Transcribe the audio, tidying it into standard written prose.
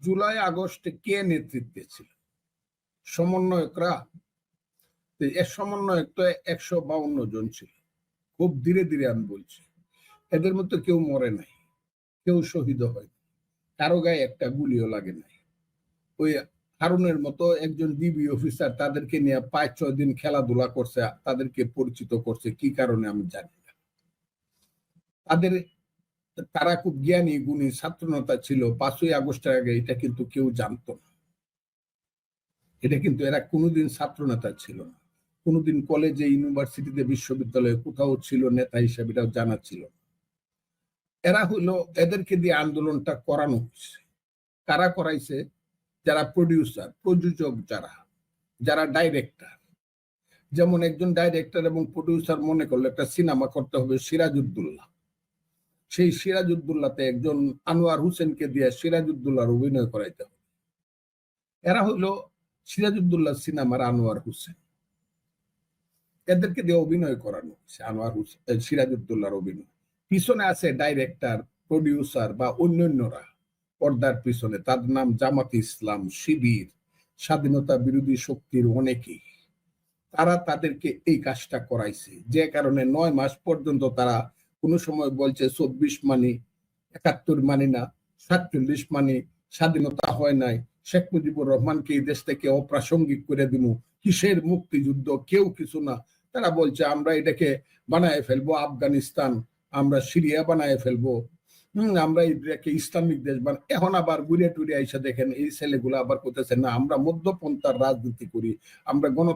জুলাই আগস্টে কে নেতৃত্বে ছিল? সমন্বয়করা। এর সমন্বয়ক তো ১৫২ জন ছিল। খুব ধীরে ধীরে আমি বলছি। এদের মধ্যে কেউ মরে নাই, কেউ শহীদ হয়, কারো গায়ে একটা গুলিও লাগে নাই। ওই হারুনের মতো একজন ডিবি অফিসার তাদেরকে নিয়ে ৫-৬ দিন খেলাধুলা করছে, তাদেরকে পরিচিত করছে কি কারণে আমি জানি না। তাদের তারা খুব জ্ঞানী গুণী ছাত্রনেতা ছিল ৫ই আগস্টের আগে, এটা কিন্তু কেউ জানতো না। এটা কিন্তু এরা কোনোদিন ছাত্রনেতা ছিল না, কোনোদিন কলেজে, ইউনিভার্সিটিতে, বিশ্ববিদ্যালয়ে কোথাও ছিল নেতা হিসেবে, এটাও জানা ছিল। এরা হলো, এদেরকে দিয়ে আন্দোলনটা করানো হয়েছে। কারা করাইছে? যারা প্রডিউসার, প্রযোজক, যারা যারা ডাইরেক্টর। যেমন একজন ডাইরেক্টর এবং প্রডিউসার মনে করলো একটা সিনেমা করতে হবে সিরাজউদ্দৌলা, সেই সিরাজউদ্দৌলাতে একজন আনোয়ার হোসেনকে দিয়ে সিরাজউদ্দৌলার অভিনয় করাইতে হবে। এরা হইলো সিরাজউদ্দৌলা সিনেমার আনোয়ার হোসেন, এদেরকে দিয়ে অভিনয় করানো হচ্ছে। আনোয়ার হোসেন, সিরাজউদ্দৌলার অভিনয় পিছনে আছে ডাইরেক্টর, প্রডিউসার বা অন্যান্যরা পর্দার পিছনে, তাদের নাম জামাতে ইসলাম, শিবির, স্বাধীনতা বিরোধী শক্তির অনেকেই। তারা তাদেরকে এই কাজটা করাইছে, যে কারণে ৯ মাস পর্যন্ত তারা কোনো সময় বলছে ২৪ মানি, ৭১ মানি না, ৪৭ মানি, স্বাধীনতা হয় নাই, শেখ মুজিবুর রহমানকে এই দেশ থেকে অপ্রাসঙ্গিক করে দিব, কিসের মুক্তিযুদ্ধ, কেউ কিছু না। তারা বলছে আমরা এটাকে বানায় ফেলবো আফগানিস্তান, আমরা সিরিয়া বানায় ফেলবো, আমরা এটাকে ইসলামিক দেশ এখন আবার ঘুরে টুরে আইসা দেখেন এই ছেলেগুলো আবার করতেছে না আমরা মধ্যপন্থার রাজনীতি করি, আমরা গণতন্ত্র